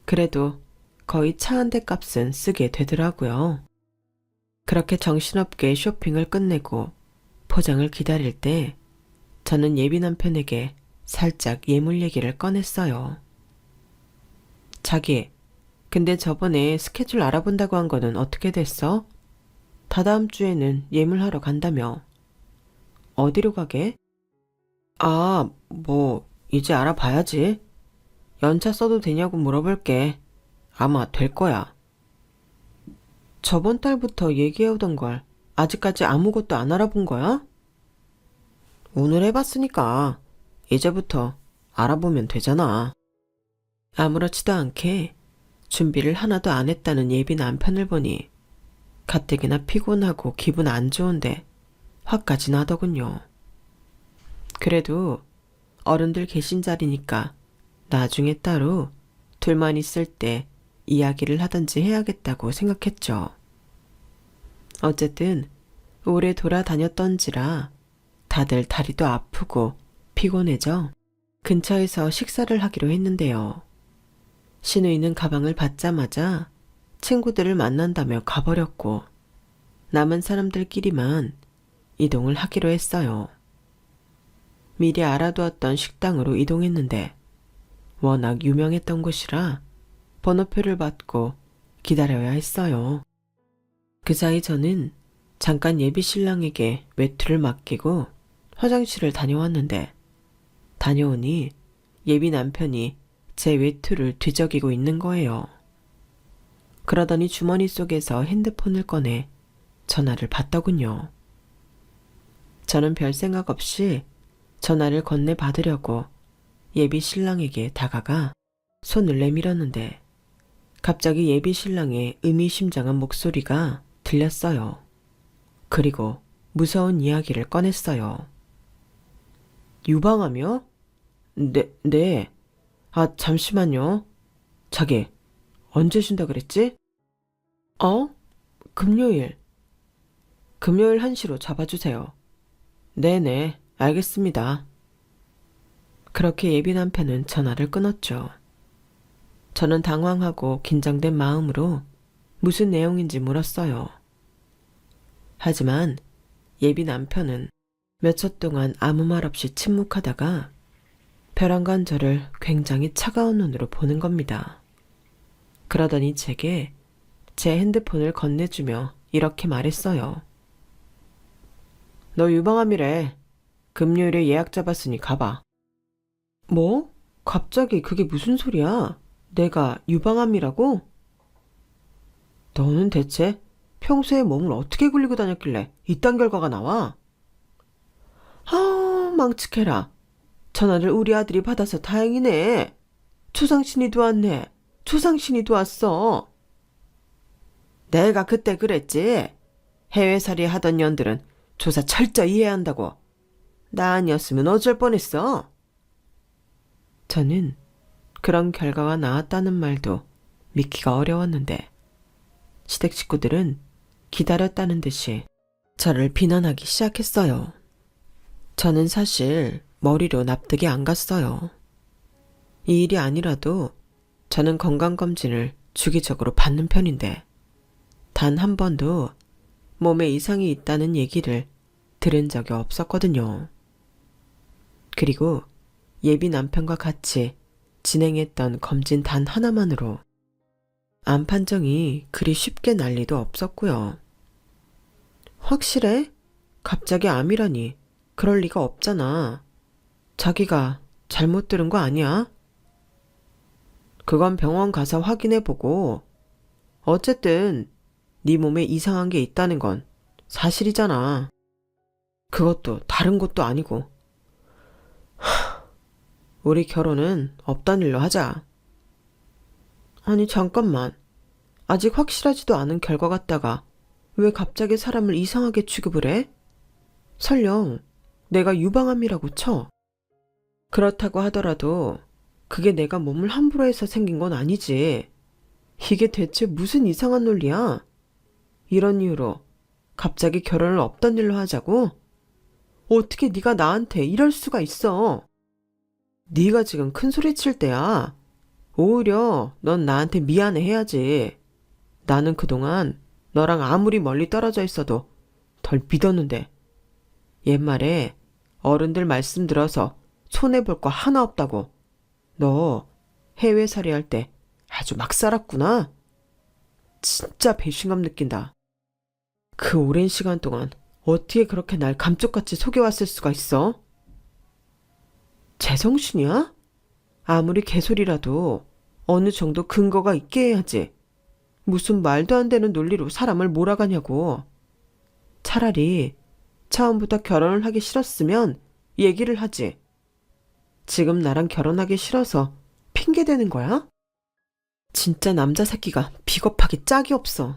그래도 거의 차 한 대 값은 쓰게 되더라고요. 그렇게 정신없게 쇼핑을 끝내고 포장을 기다릴 때 저는 예비 남편에게 살짝 예물 얘기를 꺼냈어요. 자기, 근데 저번에 스케줄 알아본다고 한 거는 어떻게 됐어? 다다음 주에는 예물하러 간다며. 어디로 가게? 아, 이제 알아봐야지. 연차 써도 되냐고 물어볼게. 아마 될 거야. 저번 달부터 얘기해오던 걸 아직까지 아무것도 안 알아본 거야? 오늘 해봤으니까 이제부터 알아보면 되잖아. 아무렇지도 않게 준비를 하나도 안 했다는 예비 남편을 보니 가뜩이나 피곤하고 기분 안 좋은데 화까지 나더군요. 그래도 어른들 계신 자리니까 나중에 따로 둘만 있을 때 이야기를 하든지 해야겠다고 생각했죠. 어쨌든 오래 돌아다녔던지라 다들 다리도 아프고 피곤해져 근처에서 식사를 하기로 했는데요. 시누이는 가방을 받자마자 친구들을 만난다며 가버렸고 남은 사람들끼리만 이동을 하기로 했어요. 미리 알아두었던 식당으로 이동했는데 워낙 유명했던 곳이라 번호표를 받고 기다려야 했어요. 그 사이 저는 잠깐 예비 신랑에게 외투를 맡기고 화장실을 다녀왔는데 다녀오니 예비 남편이 제 외투를 뒤적이고 있는 거예요. 그러더니 주머니 속에서 핸드폰을 꺼내 전화를 받더군요. 저는 별 생각 없이 전화를 건네받으려고 예비 신랑에게 다가가 손을 내밀었는데 갑자기 예비 신랑의 의미심장한 목소리가 들렸어요. 그리고 무서운 이야기를 꺼냈어요. 유방하며? 네. 아, 잠시만요. 자기, 언제 준다 그랬지? 금요일. 금요일 1시로 잡아주세요. 네네, 알겠습니다. 그렇게 예비 남편은 전화를 끊었죠. 저는 당황하고 긴장된 마음으로 무슨 내용인지 물었어요. 하지만 예비 남편은 몇 초 동안 아무 말 없이 침묵하다가 벼랑간 저를 굉장히 차가운 눈으로 보는 겁니다. 그러더니 제게 제 핸드폰을 건네주며 이렇게 말했어요. 너 유방암이래. 금요일에 예약 잡았으니 가봐. 뭐? 갑자기 그게 무슨 소리야? 내가 유방암이라고? 너는 대체 평소에 몸을 어떻게 굴리고 다녔길래 이딴 결과가 나와? 아, 망측해라. 전화를 우리 아들이 받아서 다행이네. 조상신이도 왔네. 조상신이도 왔어. 내가 그때 그랬지. 해외살이 하던 년들은 조사 철저히 해야 한다고. 나 아니었으면 어쩔 뻔했어. 저는 그런 결과가 나왔다는 말도 믿기가 어려웠는데 시댁 식구들은 기다렸다는 듯이 저를 비난하기 시작했어요. 저는 사실 머리로 납득이 안 갔어요. 이 일이 아니라도 저는 건강검진을 주기적으로 받는 편인데 단 한 번도 몸에 이상이 있다는 얘기를 들은 적이 없었거든요. 그리고 예비 남편과 같이 진행했던 검진 단 하나만으로 암 판정이 그리 쉽게 날 리도 없었고요. 확실해? 갑자기 암이라니. 그럴 리가 없잖아. 자기가 잘못 들은 거 아니야? 그건 병원 가서 확인해보고 어쨌든 네 몸에 이상한 게 있다는 건 사실이잖아. 그것도 다른 것도 아니고. 우리 결혼은 없단 일로 하자. 아니 잠깐만. 아직 확실하지도 않은 결과 같다가 왜 갑자기 사람을 이상하게 취급을 해? 설령 내가 유방암이라고 쳐. 그렇다고 하더라도 그게 내가 몸을 함부로 해서 생긴 건 아니지. 이게 대체 무슨 이상한 논리야? 이런 이유로 갑자기 결혼을 없던 일로 하자고? 어떻게 네가 나한테 이럴 수가 있어? 네가 지금 큰 소리 칠 때야. 오히려 넌 나한테 미안해 해야지. 나는 그동안 너랑 아무리 멀리 떨어져 있어도 덜 믿었는데 옛말에 어른들 말씀 들어서 손해볼 거 하나 없다고. 너 해외살이 할 때 아주 막 살았구나. 진짜 배신감 느낀다. 그 오랜 시간 동안 어떻게 그렇게 날 감쪽같이 속여왔을 수가 있어? 제정신이야? 아무리 개소리라도 어느 정도 근거가 있게 해야지. 무슨 말도 안 되는 논리로 사람을 몰아가냐고. 차라리 처음부터 결혼을 하기 싫었으면 얘기를 하지. 지금 나랑 결혼하기 싫어서 핑계대는 거야? 진짜 남자 새끼가 비겁하기 짝이 없어.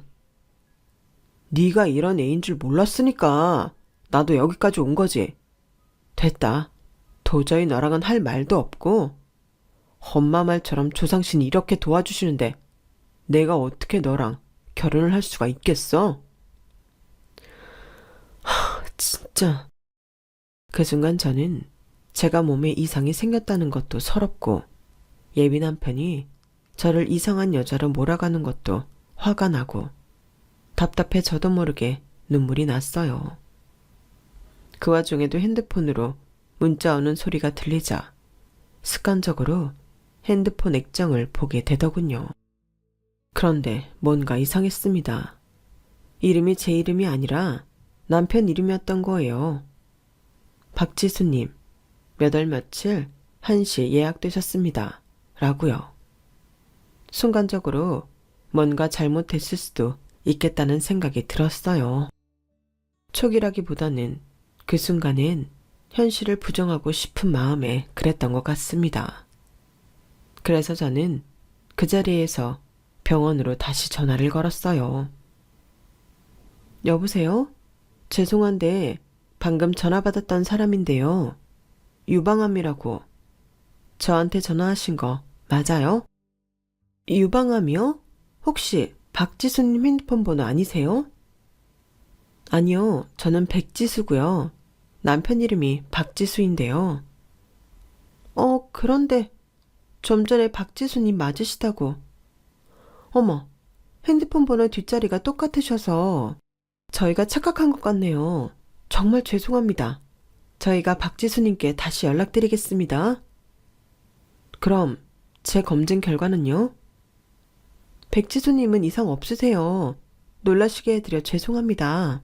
네가 이런 애인 줄 몰랐으니까 나도 여기까지 온 거지. 됐다. 도저히 너랑은 할 말도 없고 엄마 말처럼 조상신이 이렇게 도와주시는데 내가 어떻게 너랑 결혼을 할 수가 있겠어? 진짜. 그 순간 저는 제가 몸에 이상이 생겼다는 것도 서럽고 예비 남편이 저를 이상한 여자로 몰아가는 것도 화가 나고 답답해 저도 모르게 눈물이 났어요. 그 와중에도 핸드폰으로 문자 오는 소리가 들리자 습관적으로 핸드폰 액정을 보게 되더군요. 그런데 뭔가 이상했습니다. 이름이 제 이름이 아니라 남편 이름이었던 거예요. 박지수님, 몇 월 며칠 1시 예약되셨습니다. 라고요. 순간적으로 뭔가 잘못됐을 수도 있겠다는 생각이 들었어요. 촉이라기보다는 그 순간엔 현실을 부정하고 싶은 마음에 그랬던 것 같습니다. 그래서 저는 그 자리에서 병원으로 다시 전화를 걸었어요. 여보세요? 죄송한데 방금 전화 받았던 사람인데요. 유방암이라고. 저한테 전화하신 거 맞아요? 유방암이요? 혹시 박지수님 핸드폰 번호 아니세요? 아니요, 저는 백지수고요. 남편 이름이 박지수인데요. 그런데 좀 전에 박지수님 맞으시다고. 어머, 핸드폰 번호 뒷자리가 똑같으셔서 저희가 착각한 것 같네요. 정말 죄송합니다. 저희가 박지수님께 다시 연락드리겠습니다. 그럼 제 검진 결과는요? 백지수님은 이상 없으세요. 놀라시게 해드려 죄송합니다.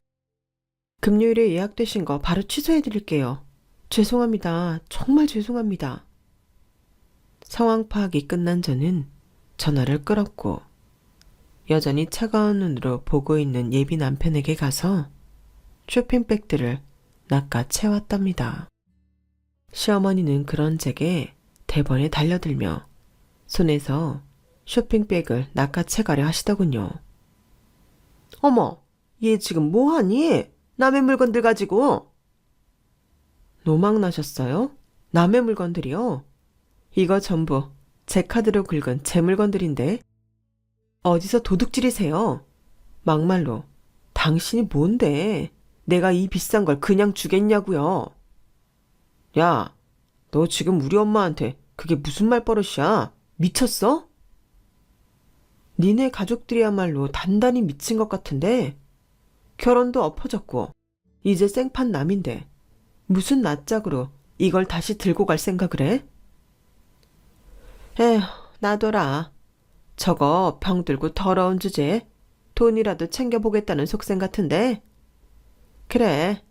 금요일에 예약되신 거 바로 취소해드릴게요. 죄송합니다. 정말 죄송합니다. 상황 파악이 끝난 저는 전화를 끊었고 여전히 차가운 눈으로 보고 있는 예비 남편에게 가서 쇼핑백들을 낚아채웠답니다. 시어머니는 그런 제게 대번에 달려들며 손에서 쇼핑백을 낚아채가려 하시더군요. 어머, 얘 지금 뭐하니? 남의 물건들 가지고. 노망 나셨어요? 남의 물건들이요? 이거 전부 제 카드로 긁은 제 물건들인데. 어디서 도둑질이세요? 막말로 당신이 뭔데 내가 이 비싼 걸 그냥 주겠냐고요. 야, 너 지금 우리 엄마한테 그게 무슨 말버릇이야? 미쳤어? 니네 가족들이야말로 단단히 미친 것 같은데 결혼도 엎어졌고 이제 생판 남인데 무슨 낯짝으로 이걸 다시 들고 갈 생각을 해? 에휴, 놔둬라. 저거 병 들고 더러운 주제에 돈이라도 챙겨보겠다는 속셈 같은데. 그래,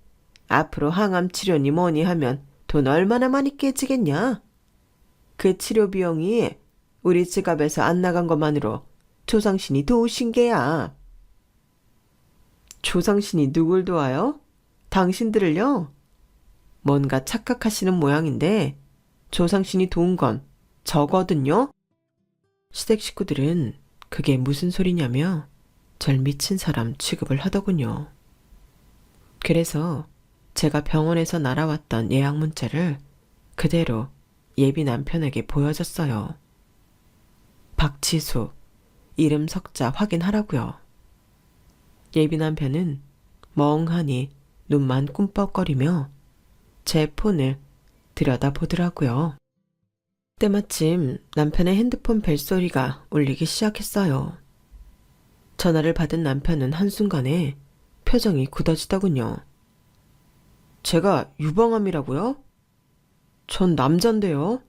앞으로 항암 치료니 뭐니 하면 돈 얼마나 많이 깨지겠냐? 그 치료 비용이 우리 지갑에서 안 나간 것만으로 조상신이 도우신 게야. 조상신이 누굴 도와요? 당신들을요? 뭔가 착각하시는 모양인데 조상신이 도운 건 저거든요? 시댁 식구들은 그게 무슨 소리냐며 절 미친 사람 취급을 하더군요. 그래서 제가 병원에서 날아왔던 예약 문자를 그대로 예비 남편에게 보여줬어요. 박지수, 이름 석자 확인하라고요. 예비 남편은 멍하니 눈만 꿈뻑거리며 제 폰을 들여다보더라고요. 때마침 남편의 핸드폰 벨소리가 울리기 시작했어요. 전화를 받은 남편은 한순간에 표정이 굳어지더군요. 제가 유방암이라고요? 전 남잔데요.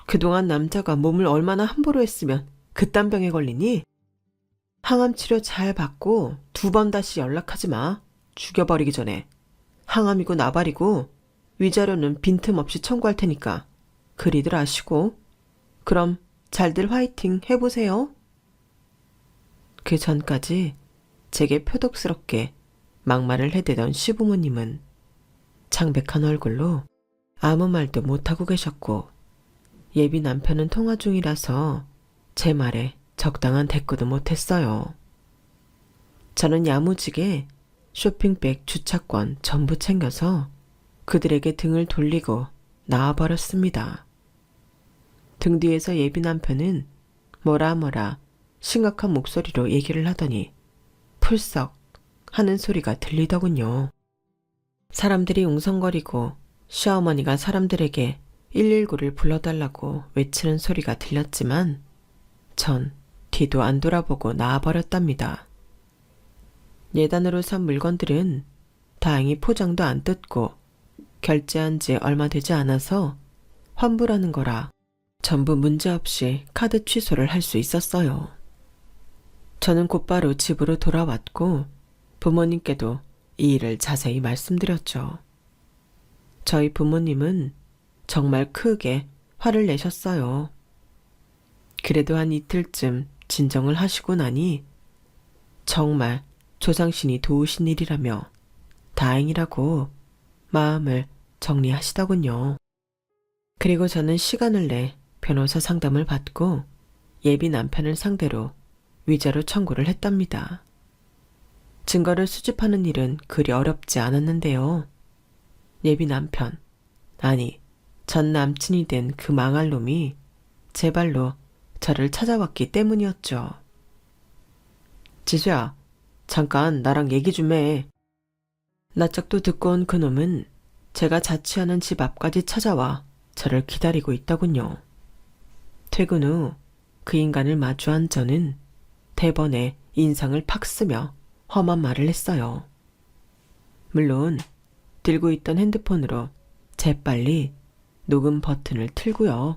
그동안 남자가 몸을 얼마나 함부로 했으면 그딴 병에 걸리니? 항암 치료 잘 받고 2번 다시 연락하지 마. 죽여버리기 전에. 항암이고 나발이고 위자료는 빈틈없이 청구할 테니까 그리들 아시고. 그럼 잘들 화이팅 해보세요. 그 전까지 제게 표독스럽게 막말을 해대던 시부모님은 창백한 얼굴로 아무 말도 못하고 계셨고 예비 남편은 통화 중이라서 제 말에 적당한 대꾸도 못했어요. 저는 야무지게 쇼핑백 주차권 전부 챙겨서 그들에게 등을 돌리고 나와버렸습니다. 등 뒤에서 예비 남편은 뭐라 심각한 목소리로 얘기를 하더니 풀썩 하는 소리가 들리더군요. 사람들이 웅성거리고 시어머니가 사람들에게 119를 불러달라고 외치는 소리가 들렸지만 전 뒤도 안 돌아보고 나와버렸답니다. 예단으로 산 물건들은 다행히 포장도 안 뜯고 결제한 지 얼마 되지 않아서 환불하는 거라 전부 문제없이 카드 취소를 할 수 있었어요. 저는 곧바로 집으로 돌아왔고 부모님께도 이 일을 자세히 말씀드렸죠. 저희 부모님은 정말 크게 화를 내셨어요. 그래도 한 이틀쯤 진정을 하시고 나니 정말 조상신이 도우신 일이라며 다행이라고 마음을 정리하시더군요. 그리고 저는 시간을 내 변호사 상담을 받고 예비 남편을 상대로 위자료 청구를 했답니다. 증거를 수집하는 일은 그리 어렵지 않았는데요. 예비 남편, 아니 전 남친이 된 그 망할 놈이 제 발로 저를 찾아왔기 때문이었죠. 지수야, 잠깐 나랑 얘기 좀 해. 낯짝도 듣고 온 그놈은 제가 자취하는 집 앞까지 찾아와 저를 기다리고 있더군요. 퇴근 후 그 인간을 마주한 저는 대번에 인상을 팍 쓰며 험한 말을 했어요. 물론 들고 있던 핸드폰으로 재빨리 녹음 버튼을 틀고요.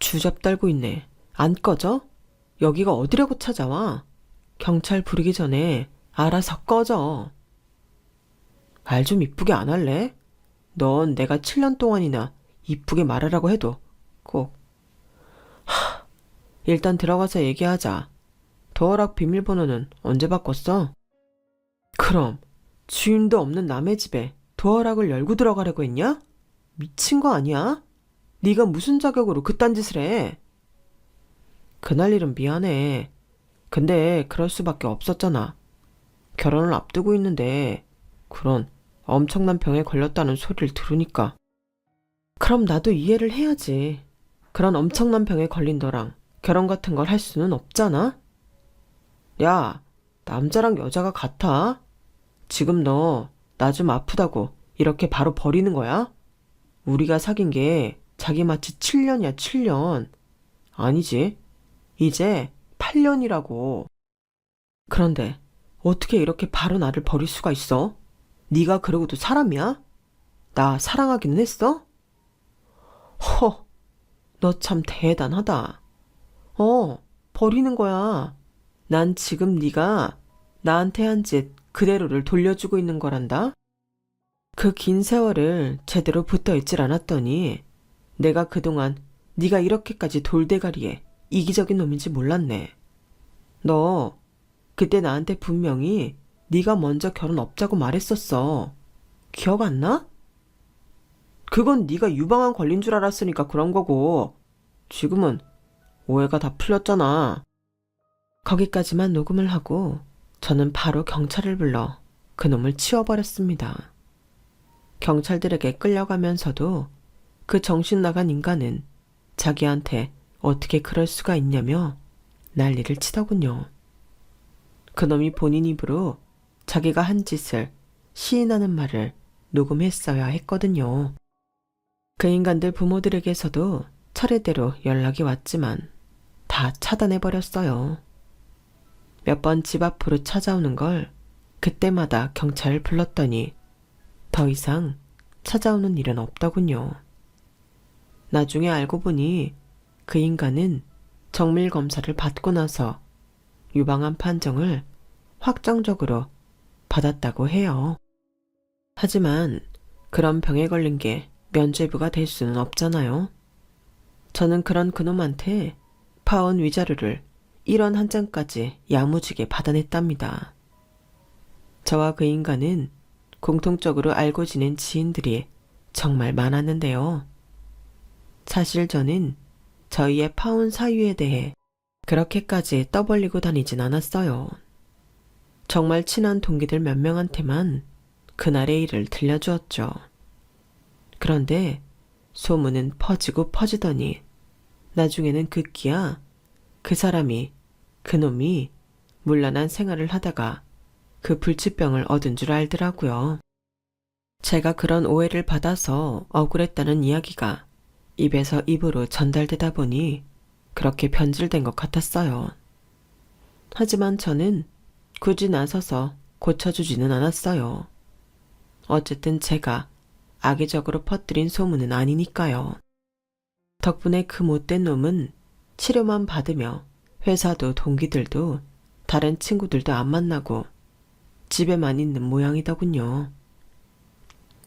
주접 떨고 있네. 안 꺼져? 여기가 어디라고 찾아와? 경찰 부르기 전에 알아서 꺼져. 말 좀 이쁘게 안 할래? 넌 내가 7년 동안이나 이쁘게 말하라고 해도 꼭. 일단 들어가서 얘기하자. 도어락 비밀번호는 언제 바꿨어? 그럼 주인도 없는 남의 집에 도어락을 열고 들어가려고 했냐? 미친 거 아니야? 네가 무슨 자격으로 그딴 짓을 해? 그날 일은 미안해. 근데 그럴 수밖에 없었잖아. 결혼을 앞두고 있는데 그런 엄청난 병에 걸렸다는 소리를 들으니까. 그럼 나도 이해를 해야지. 그런 엄청난 병에 걸린 너랑 결혼 같은 걸 할 수는 없잖아? 야, 남자랑 여자가 같아? 지금 너 나 좀 아프다고 이렇게 바로 버리는 거야? 우리가 사귄 게 자기 마치 7년이야, 7년. 아니지. 이제 8년이라고. 그런데 어떻게 이렇게 바로 나를 버릴 수가 있어? 네가 그러고도 사람이야? 나 사랑하기는 했어? 허, 너 참 대단하다. 버리는 거야. 난 지금 네가 나한테 한 짓 그대로를 돌려주고 있는 거란다. 그 긴 세월을 제대로 붙어 있질 않았더니 내가 그동안 네가 이렇게까지 돌대가리에 이기적인 놈인지 몰랐네. 너 그때 나한테 분명히 네가 먼저 결혼 없자고 말했었어. 기억 안 나? 그건 네가 유방암 걸린 줄 알았으니까 그런 거고 지금은 오해가 다 풀렸잖아. 거기까지만 녹음을 하고 저는 바로 경찰을 불러 그놈을 치워버렸습니다. 경찰들에게 끌려가면서도 그 정신 나간 인간은 자기한테 어떻게 그럴 수가 있냐며 난리를 치더군요. 그놈이 본인 입으로 자기가 한 짓을 시인하는 말을 녹음했어야 했거든요. 그 인간들 부모들에게서도 차례대로 연락이 왔지만 다 차단해버렸어요. 몇 번 집 앞으로 찾아오는 걸 그때마다 경찰을 불렀더니 더 이상 찾아오는 일은 없더군요. 나중에 알고 보니 그 인간은 정밀검사를 받고 나서 유방암 판정을 확정적으로 받았다고 해요. 하지만 그런 병에 걸린 게 면죄부가 될 수는 없잖아요. 저는 그런 그놈한테 파온 위자료를 1원 한 장까지 야무지게 받아냈답니다. 저와 그 인간은 공통적으로 알고 지낸 지인들이 정말 많았는데요. 사실 저는 저희의 파온 사유에 대해 그렇게까지 떠벌리고 다니진 않았어요. 정말 친한 동기들 몇 명한테만 그날의 일을 들려주었죠. 그런데 소문은 퍼지고 퍼지더니 나중에는 급기야 그 사람이 그놈이 문란한 생활을 하다가 그 불치병을 얻은 줄 알더라고요. 제가 그런 오해를 받아서 억울했다는 이야기가 입에서 입으로 전달되다 보니 그렇게 변질된 것 같았어요. 하지만 저는 굳이 나서서 고쳐주지는 않았어요. 어쨌든 제가 악의적으로 퍼뜨린 소문은 아니니까요. 덕분에 그 못된 놈은 치료만 받으며 회사도 동기들도 다른 친구들도 안 만나고 집에만 있는 모양이더군요.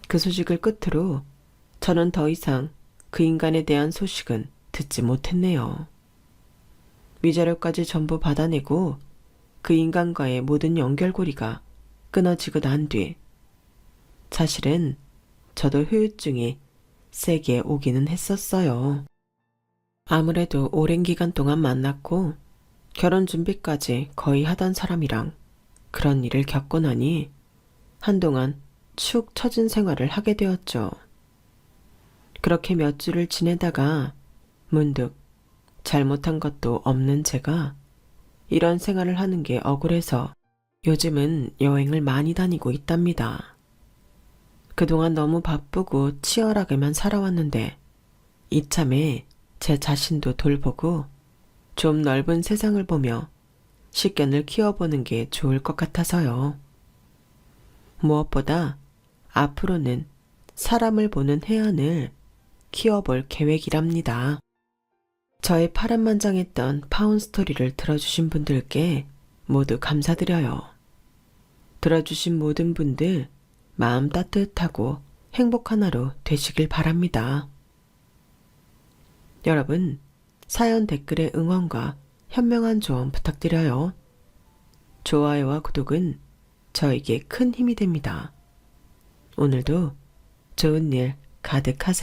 그 소식을 끝으로 저는 더 이상 그 인간에 대한 소식은 듣지 못했네요. 위자료까지 전부 받아내고 그 인간과의 모든 연결고리가 끊어지고 난 뒤 사실은 저도 후유증이 세게 오기는 했었어요. 아무래도 오랜 기간 동안 만났고 결혼 준비까지 거의 하던 사람이랑 그런 일을 겪고 나니 한동안 축 처진 생활을 하게 되었죠. 그렇게 몇 주를 지내다가 문득 잘못한 것도 없는 제가 이런 생활을 하는 게 억울해서 요즘은 여행을 많이 다니고 있답니다. 그동안 너무 바쁘고 치열하게만 살아왔는데 이참에 제 자신도 돌보고 좀 넓은 세상을 보며 식견을 키워보는 게 좋을 것 같아서요. 무엇보다 앞으로는 사람을 보는 해안을 키워볼 계획이랍니다. 저의 파란만장했던 파운스토리를 들어주신 분들께 모두 감사드려요. 들어주신 모든 분들 마음 따뜻하고 행복한 하루 되시길 바랍니다. 여러분, 사연 댓글의 응원과 현명한 조언 부탁드려요. 좋아요와 구독은 저에게 큰 힘이 됩니다. 오늘도 좋은 일 가득하세요.